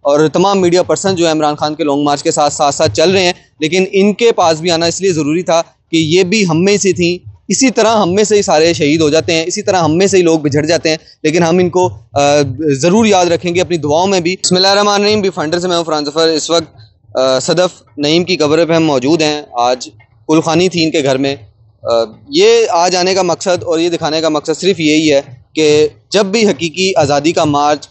और तमाम media person जो है इमरान खान के लॉन्ग मार्च के साथ साथ चल रहे हैं, लेकिन इनके पास भी आना इसलिए ज़रूरी था कि ये भी हम में से थी। इसी तरह हम में से ही सारे शहीद हो जाते हैं, इसी तरह हम में से ही लोग बिछड़ जाते हैं, लेकिन हम इनको ज़रूर याद रखेंगे अपनी दुआओं में भी। बिस्मिल्लाहिर्रहमानिर्रहीम। बी फंडर से मैं हूँ फरहान ज़फ़र। इस वक्त सदफ़ नईम की कब्र पे हम मौजूद हैं। आज कुलखानी थी इनके घर में। ये आज आने का मकसद और ये दिखाने का मकसद सिर्फ यही है कि जब भी हकीकी आज़ादी का मार्च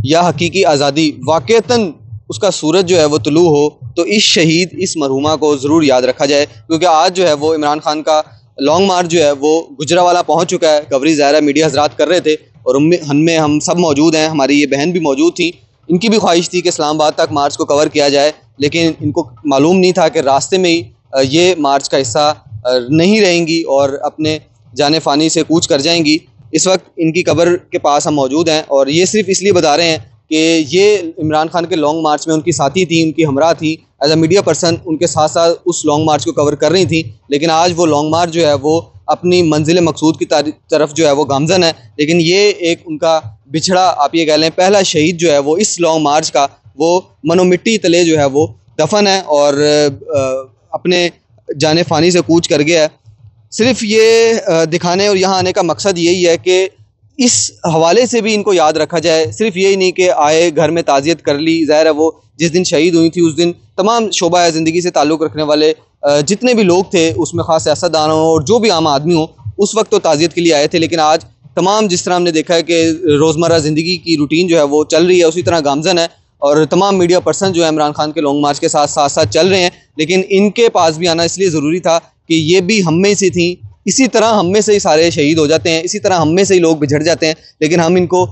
या हकीकी आज़ादी वाक़तन उसका सूरज जो है वो तुलू हो, तो इस शहीद, इस मरहुमा को ज़रूर याद रखा जाए, क्योंकि आज जो है वो इमरान खान का लॉन्ग मार्च जो है वो गुजरावाला पहुंच चुका है। कवरेज ज़ाहिर मीडिया हज़रात कर रहे थे और उनमें हम सब मौजूद हैं। हमारी ये बहन भी मौजूद थी। इनकी भी ख्वाहिश थी कि इस्लामाबाद तक मार्च को कवर किया जाए, लेकिन इनको मालूम नहीं था कि रास्ते में ही ये मार्च का हिस्सा नहीं रहेंगी और अपने जाने फ़ानी से कूच कर जाएंगी। इस वक्त इनकी कब्र के पास हम मौजूद हैं और ये सिर्फ इसलिए बता रहे हैं कि ये इमरान खान के लॉन्ग मार्च में उनकी साथी थी, उनकी हमरा थी। एज अ मीडिया पर्सन उनके साथ साथ उस लॉन्ग मार्च को कवर कर रही थी, लेकिन आज वो लॉन्ग मार्च जो है वो अपनी मंजिल मकसूद की तरफ जो है वो गामजन है। लेकिन ये एक उनका बिछड़ा, आप ये कह लें, पहला शहीद जो है वो इस लॉन्ग मार्च का वो मनो मिट्टी तले जो है वो दफन है और अपने जाने फ़ानी से कूच कर गया है। सिर्फ ये दिखाने और यहाँ आने का मकसद यही है कि इस हवाले से भी इनको याद रखा जाए। सिर्फ यही नहीं कि आए घर में ताज़ियत कर ली। ज़ाहिर है वो जिस दिन शहीद हुई थी उस दिन तमाम शोबा ज़िंदगी से ताल्लुक़ रखने वाले जितने भी लोग थे, उसमें ख़ास सियासतदान हो और जो भी आम आदमी हो, उस वक्त तो ताज़ियत के लिए आए थे। लेकिन आज तमाम, जिस तरह हमने देखा है कि रोज़मर्रा ज़िंदगी की रूटीन जो है वो चल रही है, उसी तरह गामजन है और तमाम मीडिया पर्सन जो है इमरान खान के लॉन्ग मार्च के साथ चल रहे हैं, लेकिन इनके पास भी आना इसलिए ज़रूरी था कि ये भी हम में से थी। इसी तरह हम में से ही सारे शहीद हो जाते हैं, इसी तरह हम में से ही लोग बिछड़ जाते हैं, लेकिन हम इनको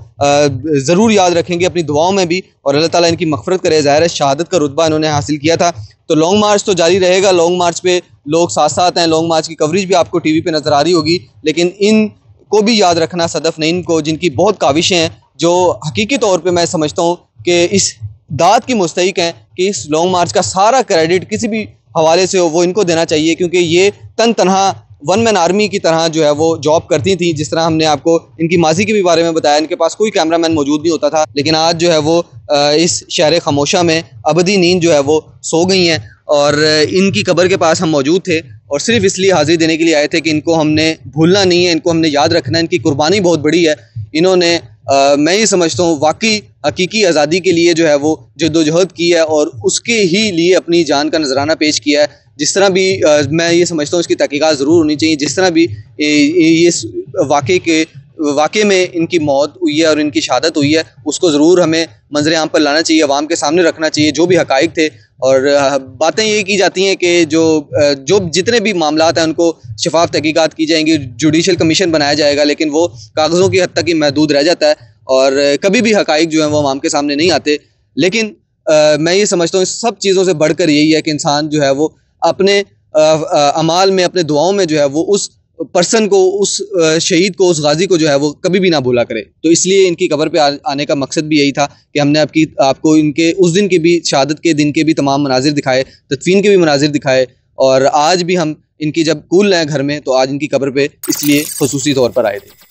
ज़रूर याद रखेंगे अपनी दुआओं में भी और अल्लाह ताला इनकी मग़फ़िरत करे। ज़ाहिर है शहादत का रुतबा इन्होंने हासिल किया था। तो लॉन्ग मार्च तो जारी रहेगा। लॉन्ग मार्च पे लोग साथ साथ हैं। लॉन्ग मार्च की कवरेज भी आपको टीवी पे नज़र आ रही होगी, लेकिन इनको भी याद रखना, सदफ़ नईम को, जिनकी बहुत काविशें हैं, जो हकीकी तौर पर मैं समझता हूँ कि इस दाद की मुस्तहिक हैं कि इस लॉन्ग मार्च का सारा क्रेडिट किसी भी हवाले से हो वो इनको देना चाहिए, क्योंकि ये तनहा वन मैन आर्मी की तरह जो है वो जॉब करती थी। जिस तरह हमने आपको इनकी माजी के भी बारे में बताया, इनके पास कोई कैमरामैन मौजूद नहीं होता था, लेकिन आज जो है वो इस शहर खामोशा में अबदी नींद जो है वो सो गई हैं और इनकी कब्र के पास हम मौजूद थे और सिर्फ इसलिए हाजिरी देने के लिए आए थे कि इनको हमने भूलना नहीं है, इनको हमने याद रखना है। इनकी कुर्बानी बहुत बड़ी है। इन्होंने मैं ये समझता हूँ वाकई हकीकी आज़ादी के लिए जो है वो जद्दोजहद की है और उसके ही लिए अपनी जान का नजराना पेश किया है। जिस तरह भी मैं ये समझता हूँ इसकी तहकीकात ज़रूर होनी चाहिए। जिस तरह भी ये वाक़े में इनकी मौत हुई है और इनकी शहादत हुई है, उसको ज़रूर हमें मंजर आम पर लाना चाहिए, अवाम के सामने रखना चाहिए, जो भी हक़ाइक़ थे। और बातें ये की जाती हैं कि जो जितने भी मामलात हैं उनको शफाफ तहकीकात की जाएंगी, जुडिशल कमीशन बनाया जाएगा, लेकिन वो कागज़ों की हद तक ही महदूद रह जाता है और कभी भी हक़ाइक़ जो हैं वो अवाम के सामने नहीं आते। लेकिन मैं ये समझता हूँ सब चीज़ों से बढ़कर यही है कि इंसान जो है वो अपने अमाल में, अपने दुआओं में जो है वो उस पर्सन को, उस शहीद को, उस गाजी को जो है वो कभी भी ना भूला करे। तो इसलिए इनकी कब्र पे आने का मकसद भी यही था कि हमने आपको इनके उस दिन के भी, शहादत के दिन के भी तमाम मनाजिर दिखाए, तदफीन के भी मनाजिर दिखाए और आज भी हम इनकी जब कूल हैं घर में, तो आज इनकी कब्र पे इसलिए खुसूसी तौर पर आए थे।